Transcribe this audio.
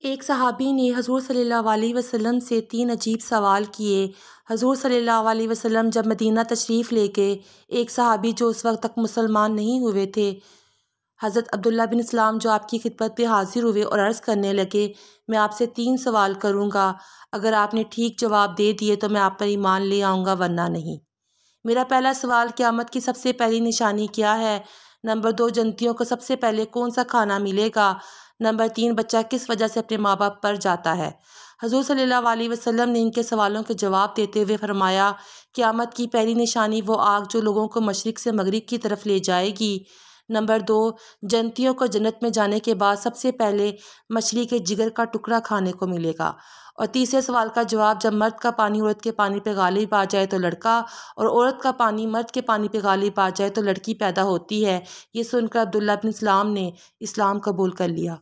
ایک صحابی نے حضور صلی اللہ علیہ وسلم سے 3 عجیب سوال کیے۔ حضور صلی اللہ علیہ وسلم جب مدینہ تشریف لے گئے، ایک صحابی جو اس وقت تک مسلمان نہیں ہوئے تھے، حضرت عبداللہ بن سلام، جو آپ کی خدمت میں حاضر ہوئے اور عرض کرنے لگے، میں آپ سے 3 سوال کروں گا، اگر آپ نے ٹھیک جواب دے دیے تو میں آپ پر ایمان لے آؤں گا، ورنہ نہیں۔ میرا پہلا سوال، قیامت کی سب سے پہلی نشانی کیا ہے؟ نمبر 2، جنتیوں کو سب سے پہلے کون سا کھانا ملے گا؟ نمبر 3، بچہ کس وجہ سے اپنے ماں باپ پر جاتا ہے؟ حضور صلی اللہ علیہ وسلم نے ان کے سوالوں کے جواب دیتے ہوئے فرمایا، قیامت کی پہلی نشانی وہ آگ جو لوگوں کو مشرق سے مغرب کی طرف لے جائے گی۔ نمبر 2، جنتیوں کو جنت میں جانے کے بعد سب سے پہلے مچھلی کے جگر کا ٹکڑا کھانے کو ملے گا۔ اور تیسرے سوال کا جواب، جب مرد کا پانی عورت کے پانی پہ غالب آ جائے تو لڑکا، اور عورت کا پانی مرد کے پانی پہ غالب آ جائے تو لڑکی پیدا ہوتی ہے۔ یہ سن کر عبداللہ بن سلام نے اسلام قبول کر لیا۔